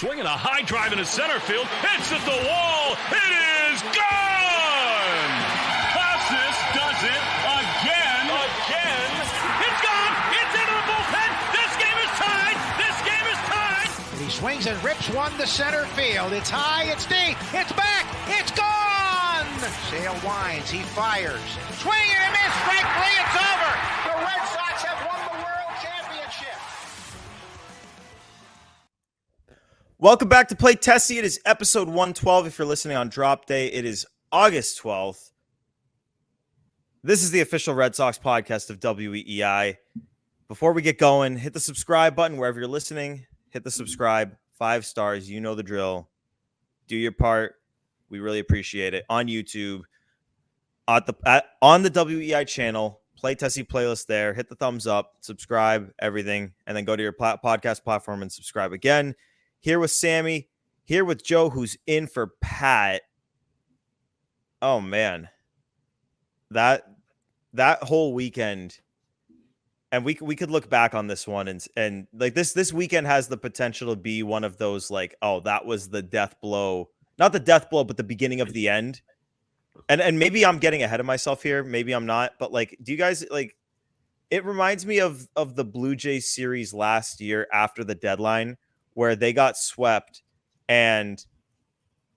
Swinging a high drive into center field. Hits at the wall. It is gone! Costas does it again. It's gone! It's into the bullpen! This game is tied! He swings and rips one to center field. It's high, it's deep, it's back, it's gone! Sale winds, he fires. Swing and a miss, strike three, it's over! The Red Sox have won the World Championship! Welcome back to Play Tessie. It is episode 112. If you're listening on drop day, it is August 12th. This is the official Red Sox podcast of WEEI. Before we get going, hit the subscribe button wherever you're listening. Hit the subscribe, 5 stars. You know the drill. Do your part. We really appreciate it. On YouTube, on the WEI channel, Play Tessie playlist there. Hit the thumbs up, subscribe, everything, and then go to your podcast platform and subscribe again. Here with Sammy, here with Joe, who's in for Pat. Oh man, that whole weekend. And we could look back on this one and like this weekend has the potential to be one of those like, oh, that was the death blow. Not the death blow, but the beginning of the end. And maybe I'm getting ahead of myself here. Maybe I'm not. But like, do you guys like it reminds me of the Blue Jays series last year after the deadline where they got swept. And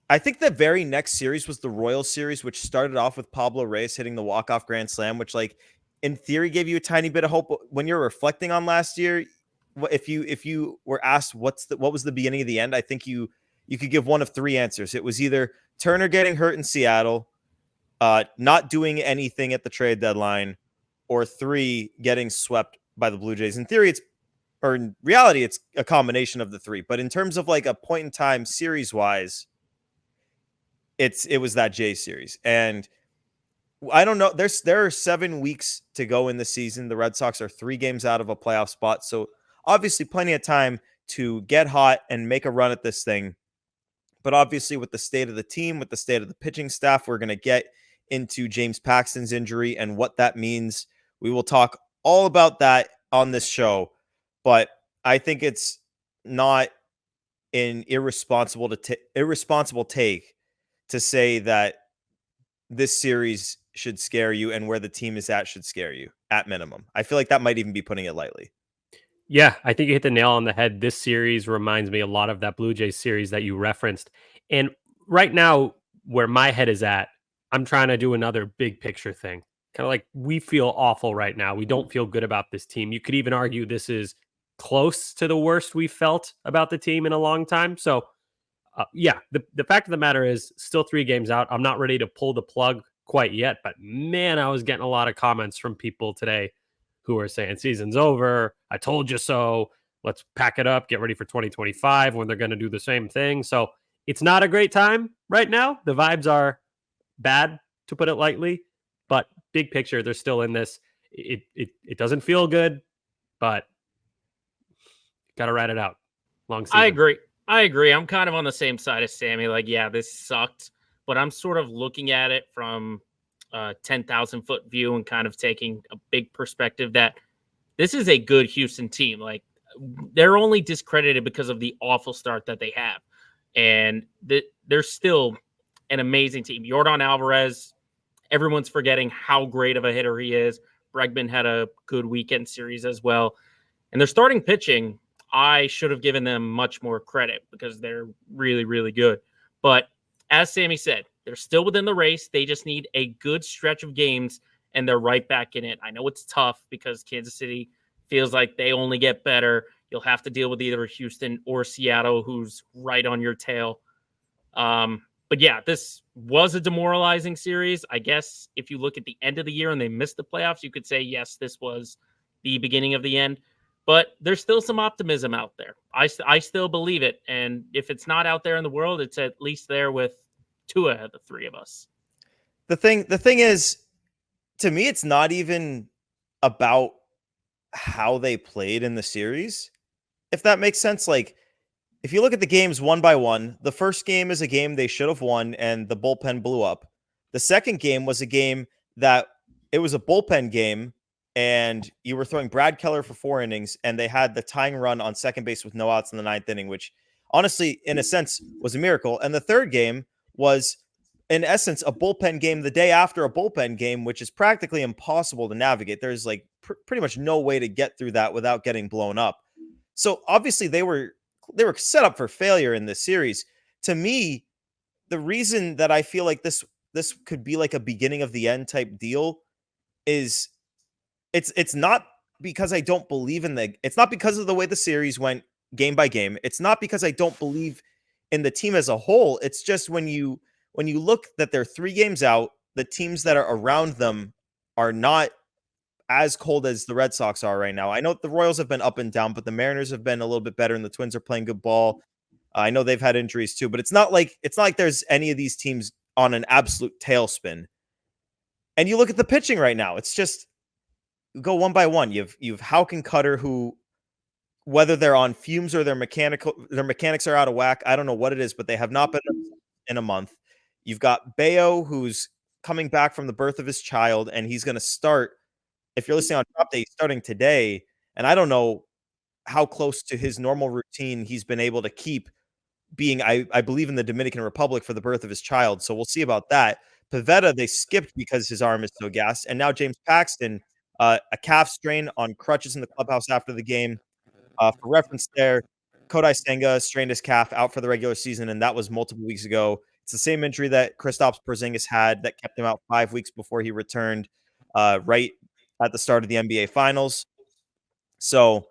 I think the very next series was the Royals series, which started off with Pablo Reyes hitting the walk-off grand slam, which like in theory gave you a tiny bit of hope. When you're reflecting on last year, if you were asked what was the beginning of the end, I think you could give one of 3 answers. It was either Turner getting hurt in Seattle, not doing anything at the trade deadline, or 3 getting swept by the Blue Jays. In theory, in reality, it's a combination of the 3. But in terms of like a point in time series wise, it was that Jays series. And I don't know. There are 7 weeks to go in the season. The Red Sox are 3 games out of a playoff spot. So obviously plenty of time to get hot and make a run at this thing. But obviously with the state of the team, with the state of the pitching staff, we're going to get into James Paxton's injury and what that means. We will talk all about that on this show. But I think it's not an irresponsible take to say that this series should scare you and where the team is at should scare you at minimum. I feel like that might even be putting it lightly. Yeah, I think you hit the nail on the head. This series reminds me a lot of that Blue Jays series that you referenced. And right now, where my head is at, I'm trying to do another big picture thing. Kind of like we feel awful right now. We don't feel good about this team. You could even argue this is close to the worst we felt about the team in a long time. So, the fact of the matter is still 3 games out. I'm not ready to pull the plug quite yet, but man, I was getting a lot of comments from people today who are saying season's over. I told you so. Let's pack it up, get ready for 2025 when they're going to do the same thing. So it's not a great time right now. The vibes are bad, to put it lightly, but big picture, they're still in this. It doesn't feel good, but got to ride it out. Long season. I agree. I'm kind of on the same side as Sammy. Like, yeah, this sucked, but I'm sort of looking at it from a 10,000 foot view and kind of taking a big perspective that this is a good Houston team. Like, they're only discredited because of the awful start that they have. And they're still an amazing team. Yordan Alvarez, everyone's forgetting how great of a hitter he is. Bregman had a good weekend series as well. And their starting pitching, I should have given them much more credit because they're really, really good. But as Sammy said, they're still within the race. They just need a good stretch of games, and they're right back in it. I know it's tough because Kansas City feels like they only get better. You'll have to deal with either Houston or Seattle, who's right on your tail. But yeah, this was a demoralizing series. I guess if you look at the end of the year and they missed the playoffs, you could say, yes, this was the beginning of the end. But there's still some optimism out there. I still believe it. And if it's not out there in the world, it's at least there with 2 out of the 3 of us. The thing is, to me, it's not even about how they played in the series. If that makes sense. Like, if you look at the games one by one, the first game is a game they should have won and the bullpen blew up. The second game was a game that it was a bullpen game and you were throwing Brad Keller for 4 innings and they had the tying run on second base with no outs in the 9th inning, which honestly, in a sense, was a miracle. And the third game was, in essence, a bullpen game the day after a bullpen game, which is practically impossible to navigate. There's like pretty much no way to get through that without getting blown up. So obviously they were set up for failure in this series. To me, the reason that I feel like this could be like a beginning of the end type deal is it's not because I don't believe in it's not because of the way the series went game by game. It's not because I don't believe in the team as a whole. It's just when you look that they're 3 games out, the teams that are around them are not as cold as the Red Sox are right now. I know the Royals have been up and down, but the Mariners have been a little bit better and the Twins are playing good ball. I know they've had injuries too, but it's not like there's any of these teams on an absolute tailspin. And you look at the pitching right now, it's just go one by one. You've Houck and Cutter, who, whether they're on fumes or their mechanics are out of whack, I don't know what it is, but they have not been in a month. You've got Bayo, who's coming back from the birth of his child, and he's going to start. If you're listening on Drop Day, he's starting today, and I don't know how close to his normal routine he's been able to keep being, I believe, in the Dominican Republic for the birth of his child. So we'll see about that. Pivetta, they skipped because his arm is so gassed. And now James Paxton, a calf strain, on crutches in the clubhouse after the game. For reference there, Kodai Senga strained his calf, out for the regular season, and that was multiple weeks ago. It's the same injury that Kristaps Porzingis had that kept him out 5 weeks before he returned right at the start of the NBA Finals. So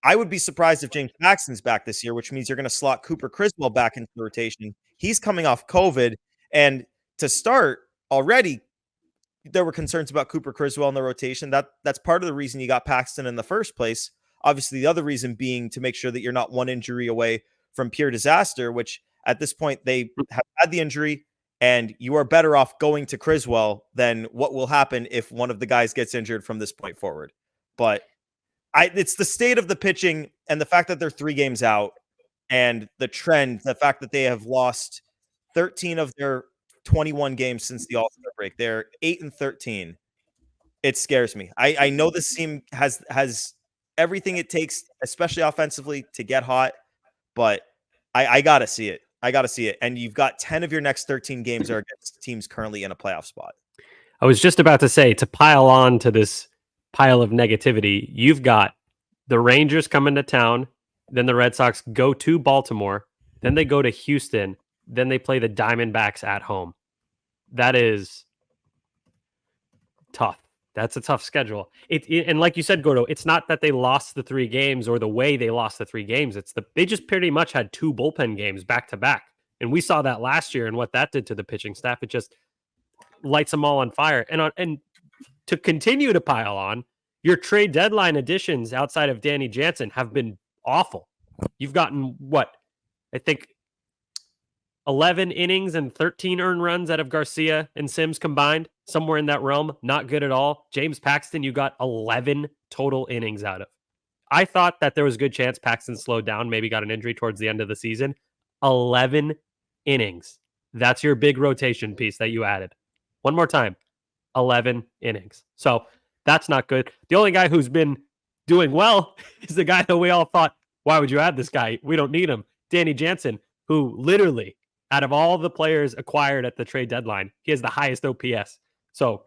I would be surprised if James Paxton's back this year, which means you're going to slot Cooper Criswell back into the rotation. He's coming off COVID. And to start already, there were concerns about Cooper Criswell in the rotation. That's part of the reason you got Paxton in the first place. Obviously, the other reason being to make sure that you're not one injury away from pure disaster, which at this point they have had the injury, and you are better off going to Criswell than what will happen if one of the guys gets injured from this point forward. But it's the state of the pitching and the fact that they're 3 games out, and the trend, the fact that they have lost 13 of their 21 games since the All-Star break. They're 8-13. It scares me. I know this team has everything it takes, especially offensively, to get hot, but I gotta see it. And you've got 10 of your next 13 games are against teams currently in a playoff spot. I was just about to say, to pile on to this pile of negativity, you've got the Rangers coming to town, then the Red Sox go to Baltimore, then they go to Houston, then they play the Diamondbacks at home. That is tough. That's a tough schedule. And like you said, Gordo, it's not that they lost the 3 games or the way they lost the 3 games. They just pretty much had 2 bullpen games back to back. And we saw that last year and what that did to the pitching staff. It just lights them all on fire. And to continue to pile on, your trade deadline additions outside of Danny Jansen have been awful. You've gotten what? I think 11 innings and 13 earned runs out of Garcia and Sims combined, somewhere in that realm. Not good at all. James Paxton, you got 11 total innings out of. I thought that there was a good chance Paxton slowed down, maybe got an injury towards the end of the season. 11 innings. That's your big rotation piece that you added. One more time. 11 innings. So that's not good. The only guy who's been doing well is the guy that we all thought, why would you add this guy? We don't need him. Danny Jansen, who literally, out of all the players acquired at the trade deadline, he has the highest OPS. So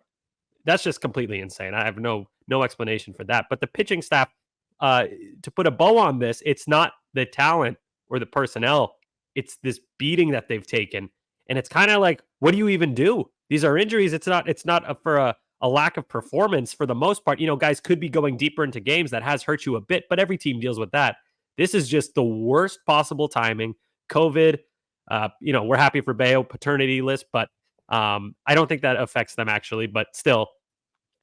that's just completely insane. I have no explanation for that. But the pitching staff, to put a bow on this, it's not the talent or the personnel. It's this beating that they've taken. And it's kind of like, what do you even do? These are injuries. It's not for a lack of performance for the most part. You know, guys could be going deeper into games. That has hurt you a bit, but every team deals with that. This is just the worst possible timing. COVID, we're happy for Bayo paternity list, but I don't think that affects them actually, but still,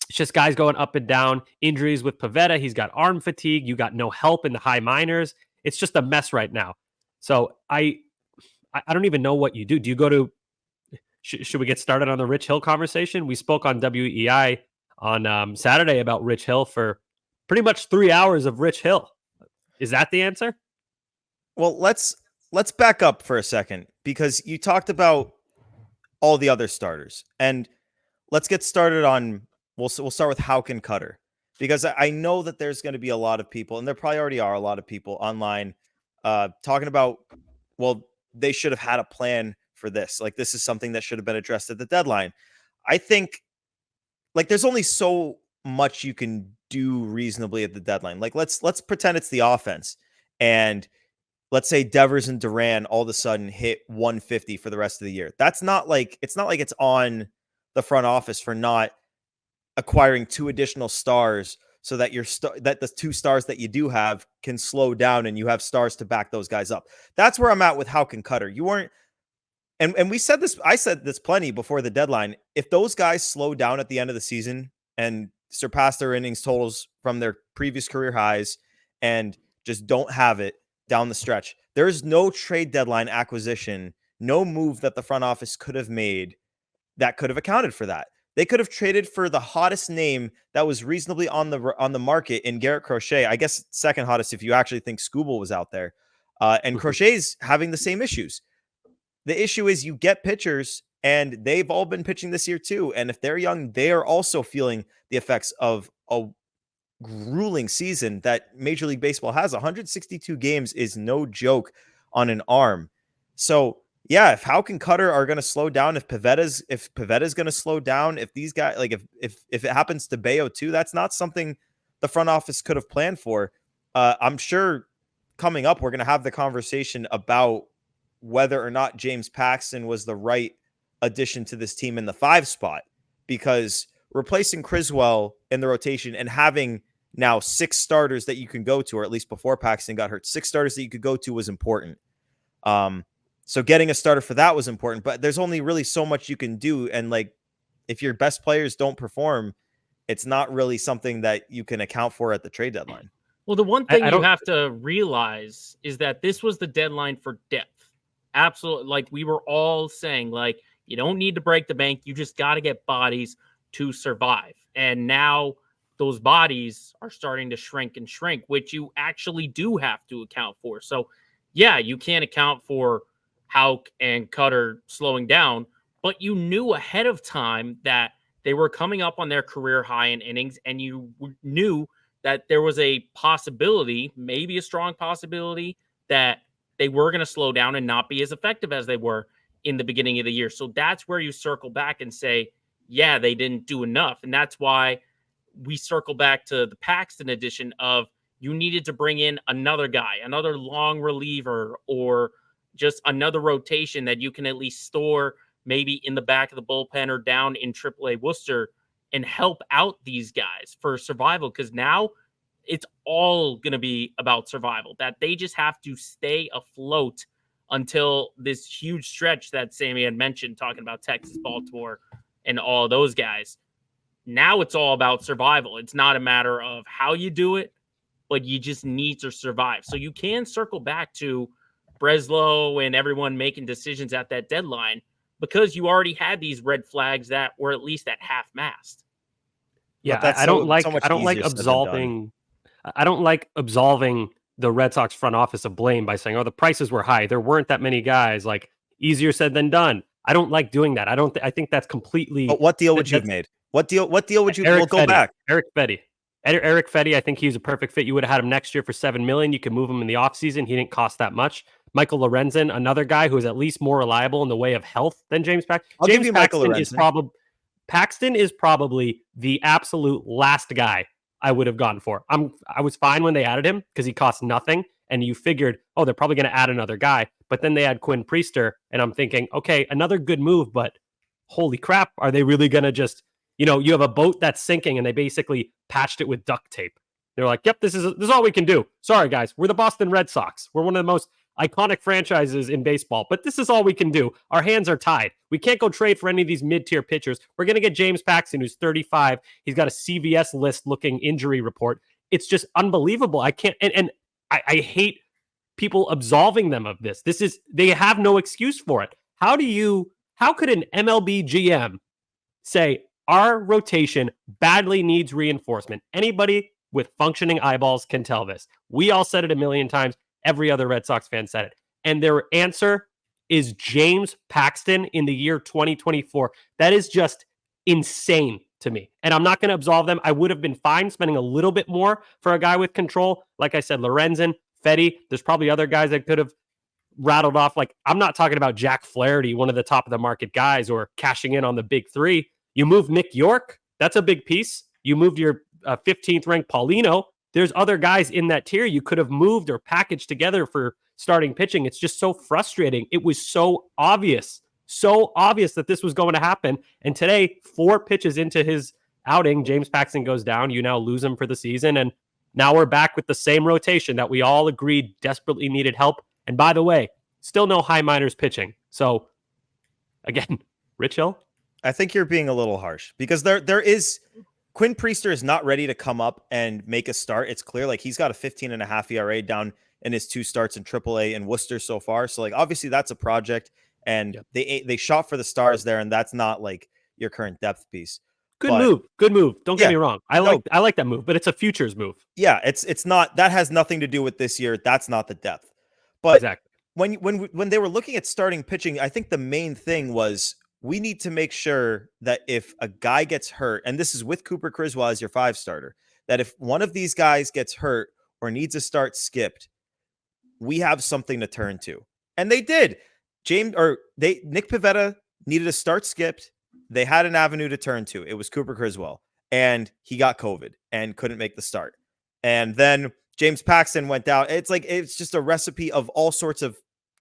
it's just guys going up and down. Injuries with Pivetta. He's got arm fatigue. You got no help in the high minors. It's just a mess right now. So I don't even know what you do. Do you go to, should we get started on the Rich Hill conversation? We spoke on WEI on Saturday about Rich Hill for pretty much 3 hours of Rich Hill. Is that the answer? Well, let's back up for a second, because you talked about all the other starters, and let's get started on, we'll start with Houck and Cutter, because I know that there's going to be a lot of people, and there probably already are a lot of people online talking about well, they should have had a plan for this. Like, this is something that should have been addressed at the deadline. I think, like, there's only so much you can do reasonably at the deadline. Like, let's pretend it's the offense, and let's say Devers and Duran all of a sudden hit 150 for the rest of the year. It's not like it's on the front office for not acquiring 2 additional stars so that that the 2 stars that you do have can slow down and you have stars to back those guys up. That's where I'm at with Houck and Cutter. You weren't, and we said this, I said this plenty before the deadline. If those guys slow down at the end of the season and surpass their innings totals from their previous career highs and just don't have it down the stretch, there is no trade deadline acquisition, no move that the front office could have made that could have accounted for that. They could have traded for the hottest name that was reasonably on the market in Garrett Crochet. I guess second hottest if you actually think Skubal was out there. And Crochet's having the same issues. The issue is you get pitchers, and they've all been pitching this year too. And if they're young, they are also feeling the effects of a grueling season that Major League Baseball has. 162 games is no joke on an arm. So yeah, if Houck and Cutter are going to slow down, if Pavetta's going to slow down, if these guys, like if it happens to Bayo too, that's not something the front office could have planned for. I'm sure coming up, we're going to have the conversation about whether or not James Paxton was the right addition to this team in the 5 spot, because replacing Criswell in the rotation and having now 6 starters that you can go to, or at least before Paxton got hurt, 6 starters that you could go to was important. So getting a starter for that was important, but there's only really so much you can do. And like, if your best players don't perform, it's not really something that you can account for at the trade deadline. Well, the one thing you have to realize is that this was the deadline for depth. Absolutely. Like we were all saying, like, you don't need to break the bank. You just got to get bodies to survive. And now those bodies are starting to shrink, which you actually do have to account for. So yeah, you can't account for Houck and Cutter slowing down, but you knew ahead of time that they were coming up on their career high in innings, and you knew that there was a possibility, maybe a strong possibility, that they were going to slow down and not be as effective as they were in the beginning of the year. So that's where you circle back and say, yeah, they didn't do enough. And that's why we circle back to the Paxton edition of you needed to bring in another guy, another long reliever, or just another rotation that you can at least store maybe in the back of the bullpen or down in AAA Worcester and help out these guys for survival. Because now it's all going to be about survival, that they just have to stay afloat until this huge stretch that Sammy had mentioned, talking about Texas, Baltimore, and all those guys. Now it's all about survival. It's not a matter of how you do it, but you just need to survive. So you can circle back to Breslow and everyone making decisions at that deadline because you already had these red flags that were at least at half mast. Yeah, I don't like absolving the Red Sox front office of blame by saying, "Oh, the prices were high. There weren't that many guys." Like, easier said than done. I don't like doing that. I think that's completely. But what deal would you have made? What deal would you? We'll go back. Eric Fetty. I think he's a perfect fit. You would have had him next year for $7 million. You could move him in the offseason. He didn't cost that much. Michael Lorenzen, another guy who is at least more reliable in the way of health than James Paxton. James Paxton Paxton is probably the absolute last guy I would have gone for. I was fine when they added him because he cost nothing, and you figured, oh, they're probably going to add another guy. But then they add Quinn Priester, and I'm thinking, okay, another good move, but holy crap, are they really going to just, you have a boat that's sinking, and they basically patched it with duct tape. They're like, yep, this is all we can do. Sorry, guys, we're the Boston Red Sox. We're one of the most iconic franchises in baseball, but this is all we can do. Our hands are tied. We can't go trade for any of these mid-tier pitchers. We're going to get James Paxton, who's 35. He's got a CVS list looking injury report. It's just unbelievable. I can't, and I hate people absolving them of this. They have no excuse for it. How could an MLB GM say our rotation badly needs reinforcement? Anybody with functioning eyeballs can tell this. We all said it a million times. Every other Red Sox fan said it. And their answer is James Paxton in the year 2024. That is just insane to me. And I'm not going to absolve them. I would have been fine spending a little bit more for a guy with control. Like I said, Lorenzen, Fetty, there's probably other guys that could have rattled off, like, I'm not talking about Jack Flaherty, one of the top of the market guys, or cashing in on the big three. You move Nick York. That's a big piece. You moved your 15th ranked Paulino. There's other guys in that tier you could have moved or packaged together for starting pitching. It's just so frustrating. It was so obvious that this was going to happen. And today, 4 pitches into his outing, James Paxton goes down. You now lose him for the season. And now we're back with the same rotation that we all agreed desperately needed help. And by the way, still no high minors pitching. So again, Rich Hill. I think you're being a little harsh because there is Quinn Priester is not ready to come up and make a start. It's clear, like, he's got a 15.5 ERA down in his 2 starts in AAA in Worcester so far. So, like, obviously that's a project, and they shot for the stars there, and that's not like your current depth piece. Good move. Don't get me wrong. I like that move, but it's a futures move. Yeah, it's not, that has nothing to do with this year. That's not the depth. But exactly. When they were looking at starting pitching, I think the main thing was we need to make sure that if a guy gets hurt, and this is with Cooper Criswell as your 5 starter, that if one of these guys gets hurt or needs a start skipped, we have something to turn to. And they did. Nick Pivetta needed a start skipped. They had an avenue to turn to. It was Cooper Criswell, and he got COVID and couldn't make the start. And then James Paxton went down. It's just a recipe of all sorts of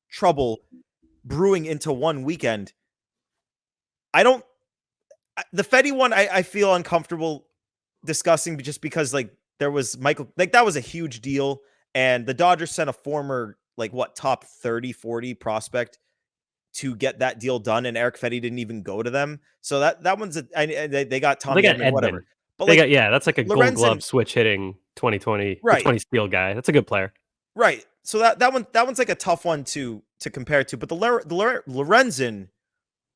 trouble brewing into one weekend. The Fetty one, I feel uncomfortable discussing just because, like, there was Michael, like, that was a huge deal. And the Dodgers sent a former, like, top 30, 40 prospect to get that deal done. And Eric Fetty didn't even go to them. So that one's, they got Tommy Edman, whatever. But that's like a Gold Glove switch hitting 2020, right? 20 steal guy. That's a good player. Right. So that one's like a tough one to compare to. But the Lorenzen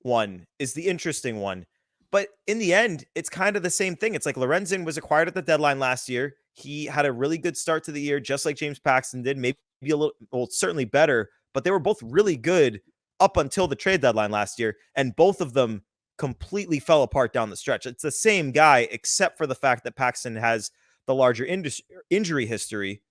one is the interesting one. But in the end, it's kind of the same thing. It's like Lorenzen was acquired at the deadline last year. He had a really good start to the year, just like James Paxton did. Maybe a little, well, certainly better, but they were both really good up until the trade deadline last year. And both of them completely fell apart down the stretch. It's the same guy, except for the fact that Paxton has the larger injury history.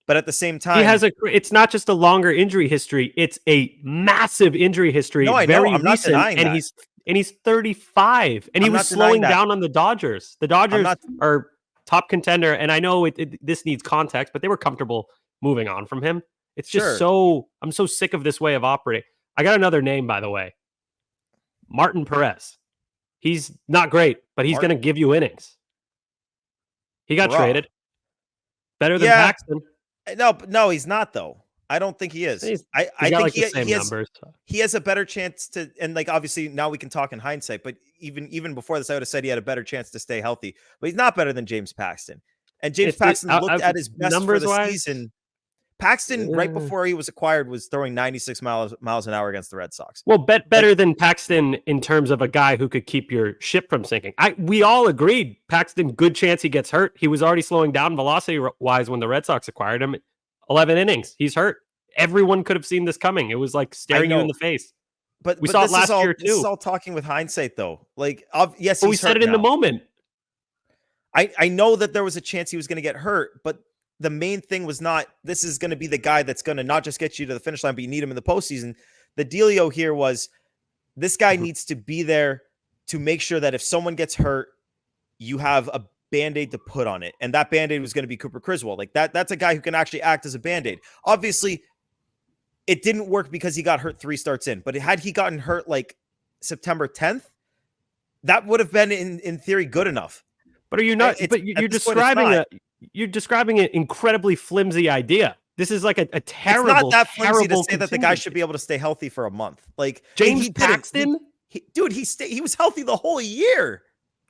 But at the same time, it's not just a longer injury history. It's a massive injury history. No, I know. I'm not denying that. And he's 35, and he was slowing down on the Dodgers. The Dodgers are top contender, and I know this needs context, but they were comfortable moving on from him. It's just I'm so sick of this way of operating. I got another name, by the way. Martin Perez. He's not great, but he's going to give you innings. He got traded. Better than Paxton. No, he's not, though. I don't think he is. I think he has a better chance to, and, like, obviously now we can talk in hindsight, but even before this, I would have said he had a better chance to stay healthy, but he's not better than James Paxton. And James Paxton looked at his best for the season. Paxton, right before he was acquired, was throwing 96 miles an hour against the Red Sox. Well, better than Paxton in terms of a guy who could keep your ship from sinking. We all agreed Paxton, good chance he gets hurt. He was already slowing down velocity-wise when the Red Sox acquired him. 11 innings. He's hurt. Everyone could have seen this coming. It was like staring you in the face. But we saw it last year, too. This is all talking with hindsight, though. Like, yes, but we said it in the moment. I know that there was a chance he was going to get hurt, but the main thing was not, this is going to be the guy that's going to not just get you to the finish line, but you need him in the postseason. The dealio here was this guy needs to be there to make sure that if someone gets hurt, you have a Band-Aid to put on it. And that Band-Aid was going to be Cooper Criswell. Like, that's a guy who can actually act as a Band-Aid. Obviously, it didn't work because he got hurt 3 starts in, but had he gotten hurt like September 10th, that would have been in theory good enough. But are you not? But you're describing an incredibly flimsy idea. This is like a terrible. It's not that flimsy to say that the guy should be able to stay healthy for a month. Like James Paxton, he was healthy the whole year,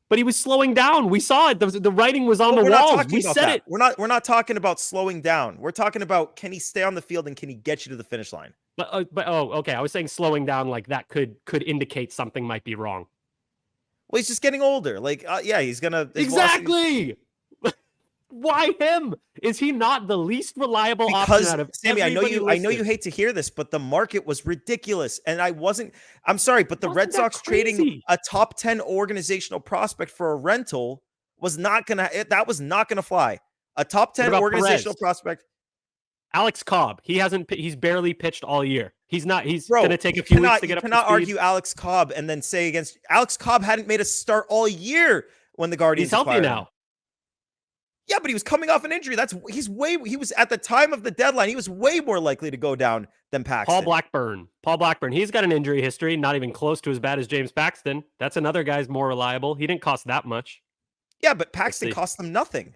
but he was slowing down. We saw it. The writing was on the walls. We said it. We're not talking about slowing down. We're talking about, can he stay on the field and can he get you to the finish line? Okay. I was saying slowing down like that could indicate something might be wrong. Well, he's just getting older. Like, he's gonna exactly. Why him? Is he not the least reliable option out of Sammy? I know you hate to hear this, but the market was ridiculous, and I'm sorry, but the Red Sox trading a top 10 organizational prospect for a rental was not gonna fly. A top 10 organizational prospect. Alex Cobb. He's barely pitched all year. He's Bro, going to take a few weeks to get up to speed. You cannot argue Alex Cobb and then say against Alex Cobb hadn't made a start all year when the Guardians He's healthy now. Yeah, but he was coming off an injury. He was at the time of the deadline, he was way more likely to go down than Paxton. Paul Blackburn. He's got an injury history, not even close to as bad as James Paxton. That's another guy's more reliable. He didn't cost that much. Yeah, but Paxton cost them nothing.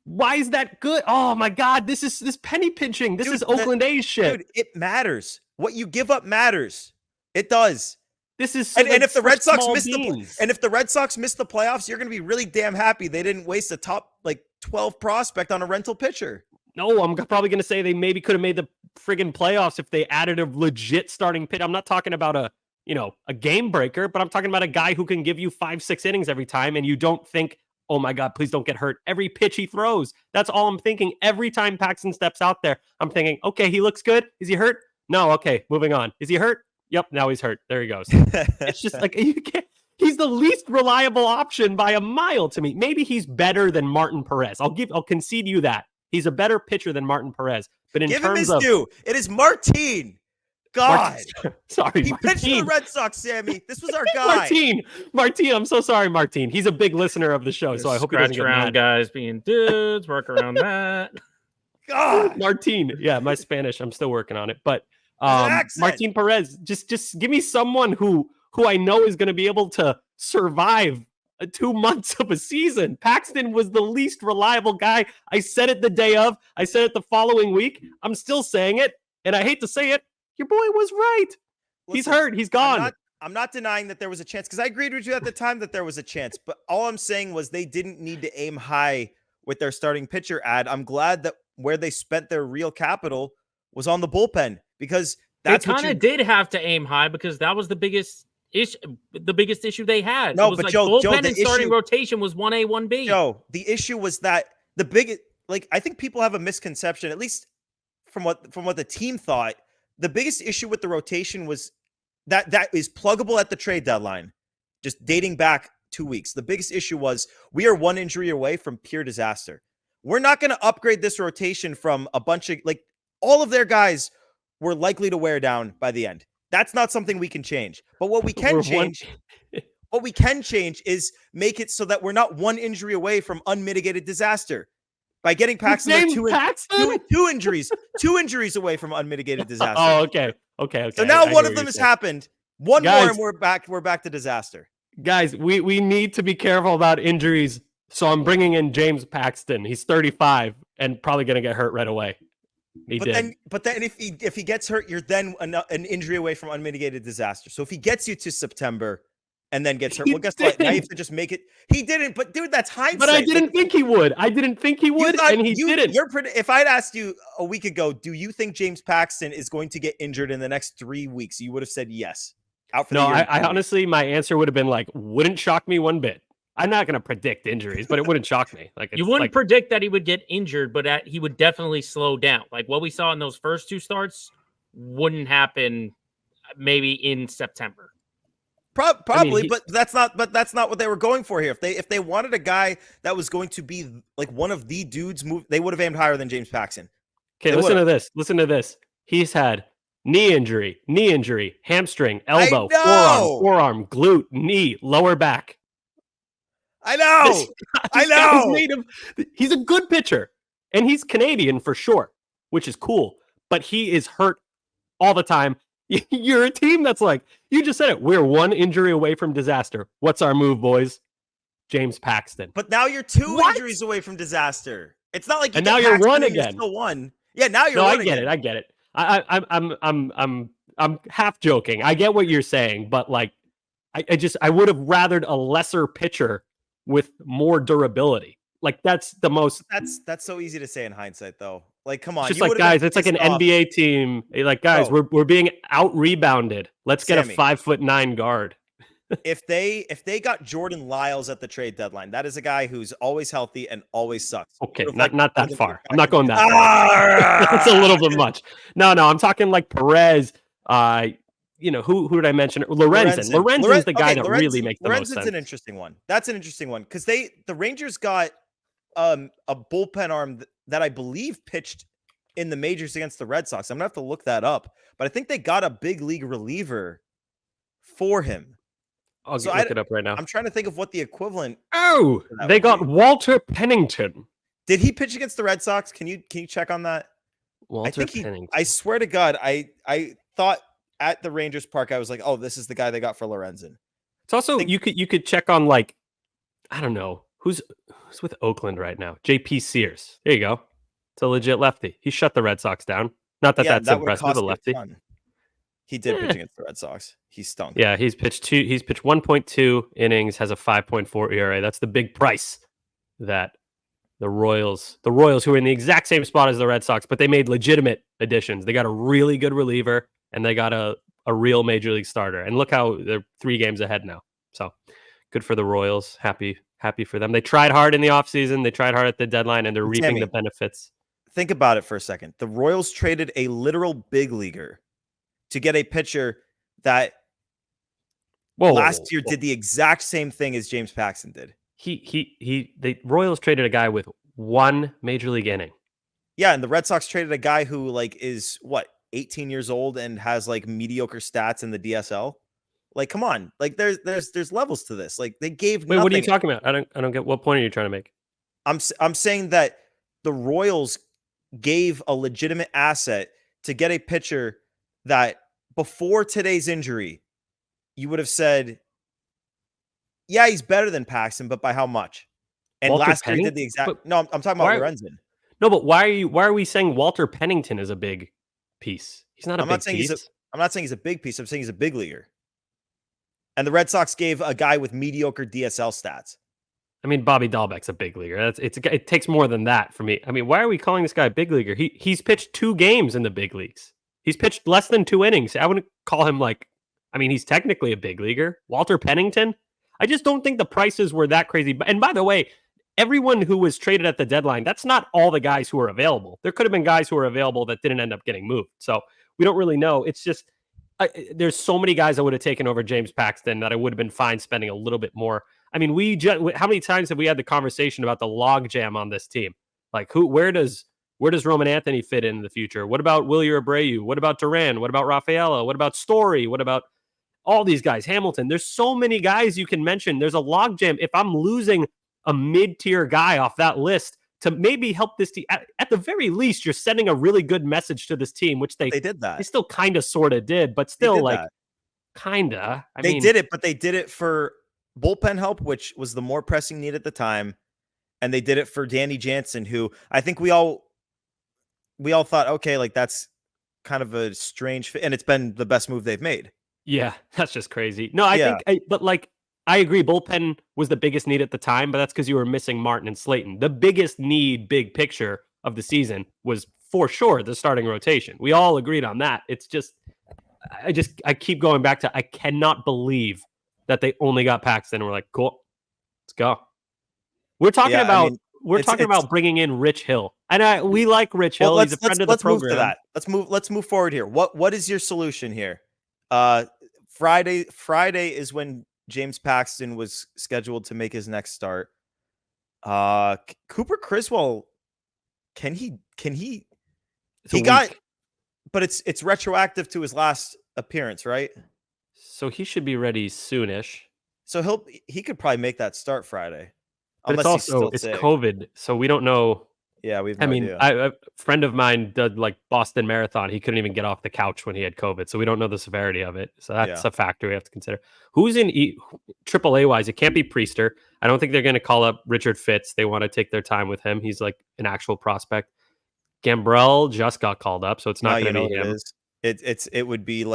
Why is that good? Oh my God, this is penny pinching. This is Oakland A's shit. Dude, it matters. What you give up matters. It does. This is and if the Red Sox missed the playoffs, you're going to be really damn happy they didn't waste a top 12 prospect on a rental pitcher. No, I'm probably going to say they maybe could have made the friggin' playoffs if they added a legit starting pitch. I'm not talking about a game breaker, but I'm talking about a guy who can give you 5-6 innings every time, and you don't think, oh my God, please don't get hurt every pitch he throws. That's all I'm thinking. Every time Paxton steps out there, I'm thinking, okay, he looks good. Is he hurt? No. Okay, moving on. Is he hurt? Yep, now he's hurt. There he goes. It's just you can't. He's the least reliable option by a mile to me. Maybe he's better than Martin Perez. I'll concede you that. He's a better pitcher than Martin Perez. But in Give terms him his of due. It is Martin. God. Sorry, he Martin. pitched the Red Sox, Sammy. This was our guy. Martin, I'm so sorry, Martin. He's a big listener of the show, so I hope he doesn't get around mad. Guys being dudes, work around that. God. Martin. Yeah, my Spanish, I'm still working on it. But Martin Perez, just give me someone who I know is going to be able to survive 2 months of a season. Paxton was the least reliable guy. I said it the day of. I said it the following week. I'm still saying it, and I hate to say it. Your boy was right. Listen, he's hurt. He's gone. I'm not denying that there was a chance, because I agreed with you at the time that there was a chance. But all I'm saying was they didn't need to aim high with their starting pitcher ad. I'm glad that where they spent their real capital was on the bullpen, because that's they kind of did have to aim high, because that was the biggest issue they had. No, it was but like Joe, bullpen and starting rotation was 1A, 1B. Joe, the issue was that the biggest, I think people have a misconception, at least from what the team thought. The biggest issue with the rotation was that is pluggable at the trade deadline, just dating back 2 weeks. The biggest issue was we are one injury away from pure disaster. We're not going to upgrade this rotation from a bunch of all of their guys were likely to wear down by the end. That's not something we can change. But what we can change is make it so that we're not one injury away from unmitigated disaster. By getting Paxton two injuries away from unmitigated disaster. Oh, okay. So now one of them has happened. One more and we're back to disaster. Guys, we need to be careful about injuries. So I'm bringing in James Paxton. He's 35 and probably going to get hurt right away. But then if he gets hurt, you're then an injury away from unmitigated disaster. So if he gets you to September and then gets hurt, well, guess what? Now you have to just make it. He didn't, but dude, that's hindsight. But I didn't think he would. And he didn't. If I'd asked you a week ago, do you think James Paxton is going to get injured in the next 3 weeks? You would have said yes. Out for the year. I honestly, my answer would have been wouldn't shock me one bit. I'm not going to predict injuries, but it wouldn't shock me. You wouldn't predict that he would get injured, but he would definitely slow down. What we saw in those first 2 starts wouldn't happen maybe in September. Probably, but that's not what they were going for here. If they wanted a guy that was going to be one of the dudes, they would have aimed higher than James Paxton. Okay, listen to this. He's had knee injury, hamstring, elbow, forearm, glute, knee, lower back. I know. He's a good pitcher, and he's Canadian for sure, which is cool. But he is hurt all the time. You're a team that's you just said it. We're one injury away from disaster. What's our move, boys? James Paxton. But now you're 2 injuries away from disaster. It's not like you and now you're one again. You're still one. Yeah, now you're one again. I get it. I'm half joking. I get what you're saying, but I would have rathered a lesser pitcher with more durability. That's the most. That's so easy to say in hindsight, though. Come on, it's just guys. It's like an NBA team. Guys, we're being out rebounded. Let's get a 5'9" guard. if they got Jordan Lyles at the trade deadline, that is a guy who's always healthy and always sucks. Okay, not that far. I'm not going that far. That's a little bit much. No, I'm talking Perez. Who did I mention? Lorenzen. Lorenzen's the guy that really makes the most sense. Lorenzen's an interesting one. That's an interesting one because the Rangers got a bullpen arm that I believe pitched in the majors against the Red Sox. I'm gonna have to look that up, but I think they got a big league reliever for him. I'll So look it up right now. I'm trying to think of what the equivalent. Oh, that they would got be. Walter Pennington. Did he pitch against the Red Sox? Can you check on that? Walter I think he. Pennington. I swear to God, I thought at the Rangers Park, I was like, oh, this is the guy they got for Lorenzen. It's also you could check on like, I don't know who's with Oakland right now. JP Sears. There you go. It's a legit lefty. He shut the Red Sox down. Not that that's that would impressive. cost A you lefty. ton. He did pitch against the Red Sox. He stunk. Yeah, he's pitched 1.2 innings, has a 5.4 ERA. That's the big price that the Royals, who are in the exact same spot as the Red Sox, but they made legitimate additions. They got a really good reliever and they got a real major league starter. And look how they're 3 games ahead now. So good for the Royals. Happy for them. They tried hard in the offseason. They tried hard at the deadline, and they're reaping the benefits. Think about it for a second. The Royals traded a literal big leaguer to get a pitcher that last year did the exact same thing as James Paxton did. The Royals traded a guy with 1 major league inning. Yeah, and the Red Sox traded a guy who is 18 years old and has mediocre stats in the DSL. Come on. There's levels to this. They gave Wait, nothing. what are you talking about? I don't get, what point are you trying to make? I'm saying that the Royals gave a legitimate asset to get a pitcher that before today's injury, you would have said, yeah, he's better than Paxton, but by how much? And Walter last year he did the exact. No, I'm talking about Lorenzen. No, but why are we saying Walter Pennington is a big piece? He's not a big piece. I'm not saying he's a big piece. I'm saying he's a big leaguer. And the Red Sox gave a guy with mediocre DSL stats. I mean, Bobby Dahlbeck's a big leaguer. It takes more than that for me. I mean, why are we calling this guy a big leaguer? He's pitched 2 games in the big leagues. He's pitched less than 2 innings. I wouldn't call him he's technically a big leaguer. Walter Pennington? I just don't think the prices were that crazy. And by the way, everyone who was traded at the deadline, that's not all the guys who are available. There could have been guys who were available that didn't end up getting moved. So we don't really know. It's just, there's so many guys that would have taken over James Paxton that I would have been fine spending a little bit more. I mean, how many times have we had the conversation about the logjam on this team? Where does Roman Anthony fit in the future? What about Willie Abreu? What about Duran? What about Rafaela? What about Story? What about all these guys? Hamilton. There's so many guys you can mention. There's a logjam. If I'm losing a mid-tier guy off that list to maybe help this team, at the very least, you're sending a really good message to this team, which they did that. They still kind of sort of did, but still kind of. They did it, but they did it for bullpen help, which was the more pressing need at the time. And they did it for Danny Jansen, who I think we all thought, okay, that's kind of a strange fit, and it's been the best move they've made. Yeah, that's just crazy. No, I think, I agree. Bullpen was the biggest need at the time, but that's because you were missing Martin and Slayton. The biggest need, big picture of the season was for sure the starting rotation. We all agreed on that. It's just, I keep going back to, I cannot believe that they only got Paxton. And we're like, cool, let's go. We're talking about bringing in Rich Hill, and we like Rich Hill. He's a friend of the program. Move to that. Let's move forward here. What is your solution here? Friday is when James Paxton was scheduled to make his next start. Cooper Criswell, can he but it's retroactive to his last appearance, right? So he should be ready soonish. So he could probably make that start Friday. But it's COVID, so we don't know. Yeah, we've. A friend of mine did Boston Marathon. He couldn't even get off the couch when he had COVID, so we don't know the severity of it. So that's a factor we have to consider. Who's in AAA wise? It can't be Priester. I don't think they're going to call up Richard Fitz. They want to take their time with him. He's an actual prospect. Gambrell just got called up, so it's not going to be him. It would be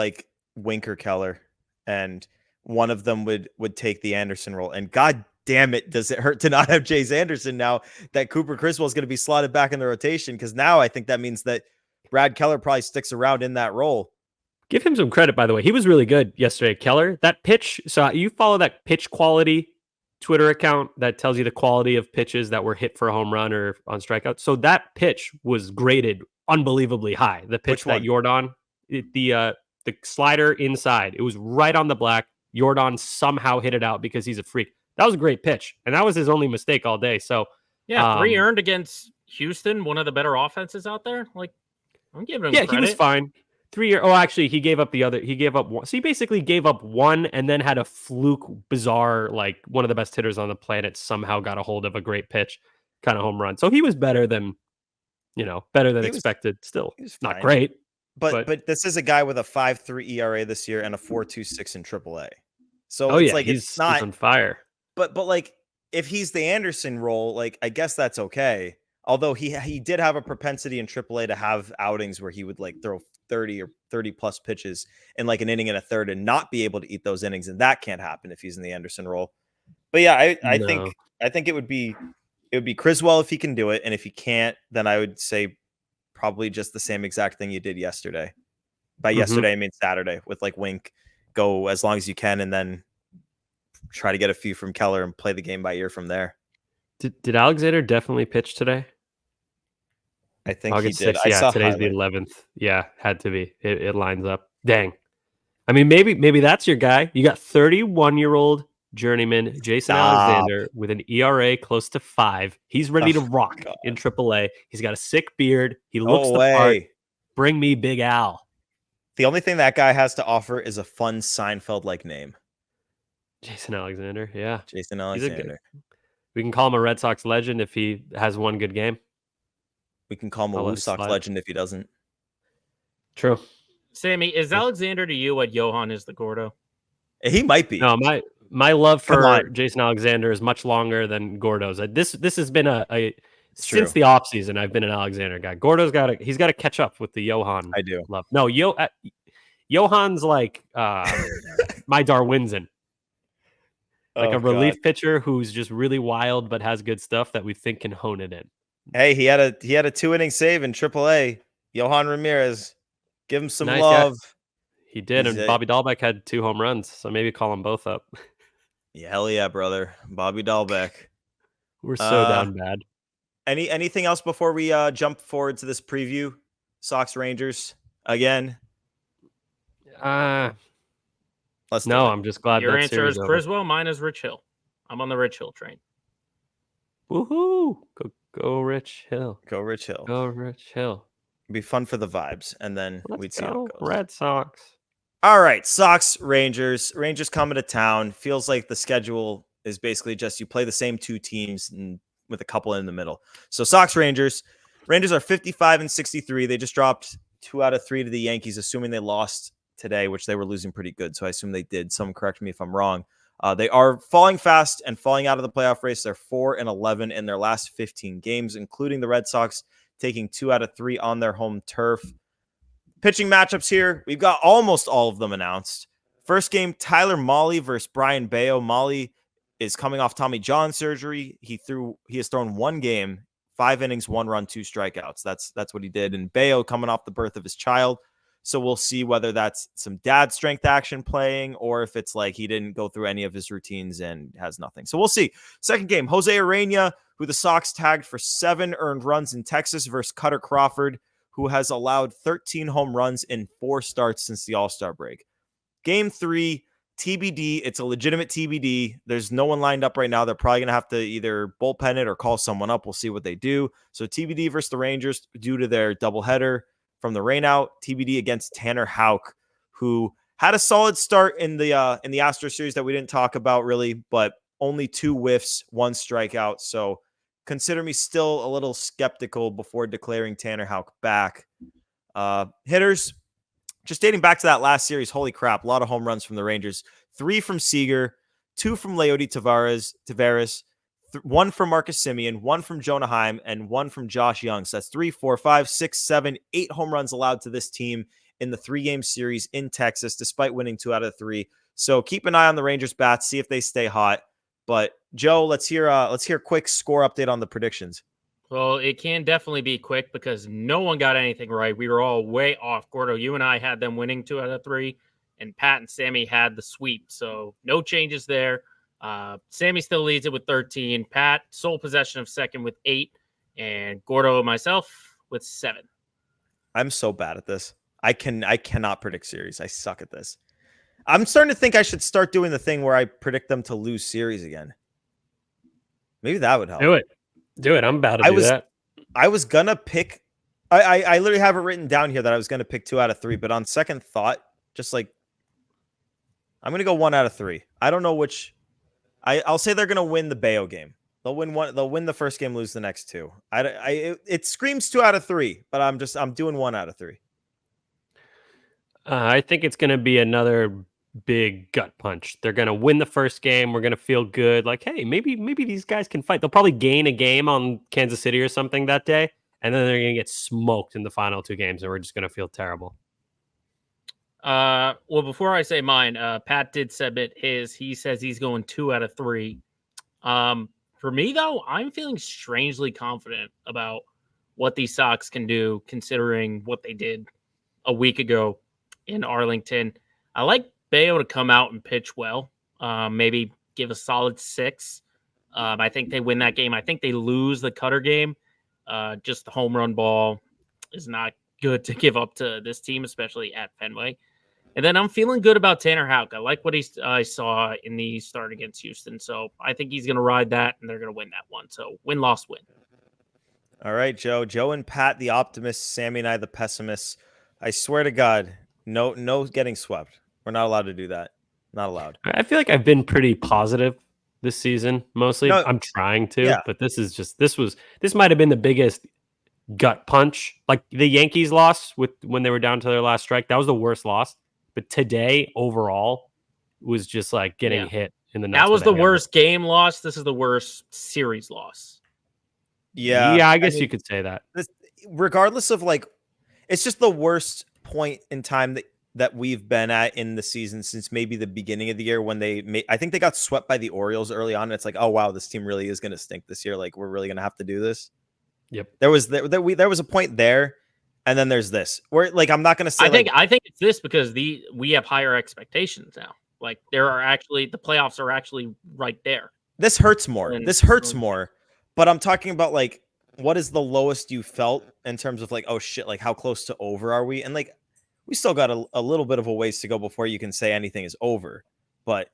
Winker Keller, and one of them would take the Anderson role. And God damn it, does it hurt to not have Chase Anderson now that Cooper Criswell is going to be slotted back in the rotation? Because now I think that means that Brad Keller probably sticks around in that role. Give him some credit, by the way. He was really good yesterday, Keller. That pitch, so you follow that pitch quality Twitter account that tells you the quality of pitches that were hit for a home run or on strikeout. So that pitch was graded unbelievably high. The pitch that Jordan, the slider inside, it was right on the black. Jordan somehow hit it out because he's a freak. That was a great pitch, and that was his only mistake all day. So, 3 earned against Houston, one of the better offenses out there. I'm giving him Yeah, credit. he was fine. 3 year. Oh, actually, he gave up the other. He gave up one. So he basically gave up one and then had a fluke, bizarre, like one of the best hitters on the planet somehow got a hold of a great pitch, kind of home run. So he was better than, better than He was expected. Still he was not fine. great, But this is a guy with a 5.3 ERA this year and a 4.26 in AAA. So oh it's yeah, like it's he's not. on fire. But like if he's the Anderson role, like I guess that's okay. Although he did have a propensity in AAA to have outings where he would like throw 30 or 30 plus pitches in like an inning and a third and not be able to eat those innings, and that can't happen if he's in the Anderson role. But yeah, I No. think it would be Criswell if he can do it, and if he can't, then I would say probably just the same exact thing you did yesterday. By yesterday, I mean Saturday, with like Wink, go as long as you can, and then try to get a few from Keller and play the game by ear from there. Did Alexander definitely pitch today? I think August he did. 6th. I Yeah, saw today's the highlights. 11th. Yeah, had to be. It lines up. Dang. I mean, maybe that's your guy. You got 31-year-old journeyman Jason Stop. Alexander with an ERA close to 5. He's ready to Oh, rock God. in AAA. He's got a sick beard. He No looks the part. way. Bring me Big Al. The only thing that guy has to offer is a fun Seinfeld-like name. Jason Alexander. Yeah. Jason He's Alexander. We can call him a Red Sox legend if he has one good game. We can call him a I'll let Woo it Sox slide. legend if he doesn't. True. Sammy, is Alexander to you what Johan is the Gordo? He might be. No, my love Come for on. Jason Alexander is much longer than Gordo's. This has been a It's since true. the offseason, I've been an Alexander guy. Gordo's got to catch up with the Johan I do. love. No, Johan's like my Darwinson. Like Oh, a relief God. pitcher who's just really wild but has good stuff that we think can hone it in. Hey, he had a 2-inning save in AAA. Johan Ramirez. Give him some Nice, yeah. love. He did, He's and Bobby Dahlbeck had 2 home runs, so maybe call them both up. Yeah, hell yeah, brother. Bobby Dahlbeck. We're so down bad. Anything else before we jump forward to this preview? Sox Rangers again. Let's No, do it. I'm just glad Your that answer series is over. Criswell. Mine is Rich Hill. I'm on the Rich Hill train. Woohoo! Go Rich Hill. Go Rich Hill. Go Rich Hill. It'd be fun for the vibes, and then Let's we'd see how go it goes. Red Sox. All right, Sox Rangers. Rangers coming to town. Feels like the schedule is basically just you play the same 2 teams and with a couple in the middle. So Sox Rangers. Rangers are 55-63. They just dropped 2 out of 3 to the Yankees, assuming they lost today, which they were losing pretty good. So I assume they did. Someone correct me if I'm wrong. They are falling fast and falling out of the playoff race. They're 4-11 in their last 15 games, including the Red Sox taking 2 out of 3 on their home turf. Pitching matchups here. We've got almost all of them announced. First game, Tyler Mahle versus Brian Bayo. Mahle is coming off Tommy John surgery. He has thrown 1 game, 5 innings, 1 run, 2 strikeouts. That's what he did. And Bayo coming off the birth of his child. So we'll see whether that's some dad strength action playing or if it's like he didn't go through any of his routines and has nothing. So we'll see. Second game, Jose Urena, who the Sox tagged for 7 earned runs in Texas versus Cutter Crawford, who has allowed 13 home runs in 4 starts since the All-Star break. Game 3, TBD. It's a legitimate TBD. There's no one lined up right now. They're probably going to have to either bullpen it or call someone up. We'll see what they do. So TBD versus the Rangers due to their doubleheader from the rainout. TBD against Tanner Houck, who had a solid start in the Astros series that we didn't talk about really, but only 2 whiffs, 1 strikeout. So consider me still a little skeptical before declaring Tanner Houck back. Hitters, just dating back to that last series, holy crap, a lot of home runs from the Rangers. 3 from Seager, 2 from Leody Taveras, 1 from Marcus Semien, 1 from Jonah Heim, and 1 from Josh Young. So that's 3, 4, 5, 6, 7, 8 home runs allowed to this team in the 3-game series in Texas, despite winning 2 out of 3. So keep an eye on the Rangers bats, see if they stay hot. But Joe, let's hear a quick score update on the predictions. Well, it can definitely be quick because no one got anything right. We were all way off. Gordo, you and I had them winning 2 out of 3, and Pat and Sammy had the sweep. So no changes there. Sammy still leads it with 13. Pat, sole possession of second with 8. And Gordo and myself with 7. I'm so bad at this. I cannot predict series. I suck at this. I'm starting to think I should start doing the thing where I predict them to lose series again. Maybe that would help. Do it. I'm about to do that. I was gonna pick I literally have it written down here that I was going to pick 2 out of 3, but on second thought, just like I'm going to go 1 out of 3. I don't know which. I'll say they're going to win the Bayo game. They'll win one. They'll win the first game, lose the next 2. It screams 2 out of 3, but I'm doing 1 out of 3. I think it's going to be another big gut punch. They're going to win the first game. We're going to feel good. Like, hey, maybe these guys can fight. They'll probably gain a game on Kansas City or something that day, and then they're going to get smoked in the final 2 games, and we're just going to feel terrible. Well, before I say mine, Pat did submit his. He says he's going 2 out of 3. For me, though, I'm feeling strangely confident about what these Sox can do, considering what they did a week ago in Arlington. I like Bayo to come out and pitch well, maybe give a solid 6. I think they win that game. I think they lose the Cutter game. Just the home run ball is not good to give up to this team, especially at Fenway. And then I'm feeling good about Tanner Houck. I like what I saw in the start against Houston. So I think he's going to ride that, and they're going to win that one. So win, loss, win. All right, Joe. Joe and Pat, the optimists. Sammy and I, the pessimists. I swear to God, no getting swept. We're not allowed to do that. Not allowed. I feel like I've been pretty positive this season, mostly. No, I'm trying to, yeah. but this might have been the biggest gut punch. Like the Yankees lost when they were down to their last strike. That was the worst loss. But today, overall, was just like getting hit in the nuts. That was the worst game loss. This is the worst series loss. Yeah, I guess you could say that. Regardless of like, it's just the worst point in time that we've been at in the season since maybe the beginning of the year when I think they got swept by the Orioles early on. And it's like, oh wow, this team really is going to stink this year. Like we're really going to have to do this. Yep. There was a point there, and then there's this where like I'm not going to say. I think it's this because we have higher expectations now. Like the playoffs are actually right there. This hurts more. More. But I'm talking about like what is the lowest you felt in terms of like, oh shit, like how close to over are we? And like we still got a little bit of a ways to go before you can say anything is over. But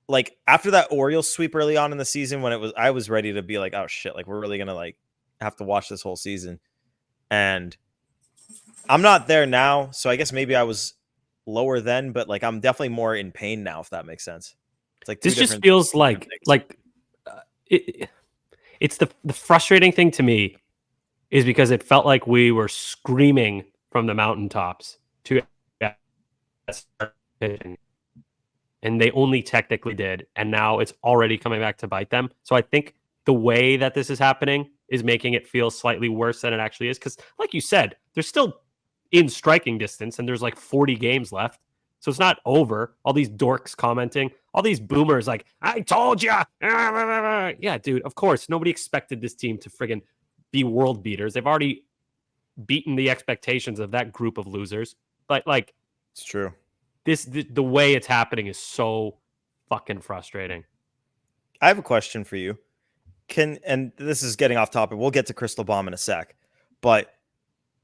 like after that Orioles sweep early on in the season when I was ready to be like, oh shit, like we're really gonna like have to watch this whole season. And I'm not there now, so I guess maybe I was lower then, but like I'm definitely more in pain now, if that makes sense. It's like this just feels like it's the frustrating thing to me is because it felt like we were screaming from the mountaintops to pitching, and they only technically did, and now it's already coming back to bite them. So I think the way that this is happening is making it feel slightly worse than it actually is, because like you said, they're still in striking distance and there's like 40 games left, so it's not over. All these dorks commenting, all these boomers like, I told you. Yeah, dude, of course nobody expected this team to friggin' be world beaters. They've already beaten the expectations of that group of losers. But like, it's true. The way it's happening is so fucking frustrating. I have a question for you. And this is getting off topic. We'll get to Crystal Bomb in a sec. But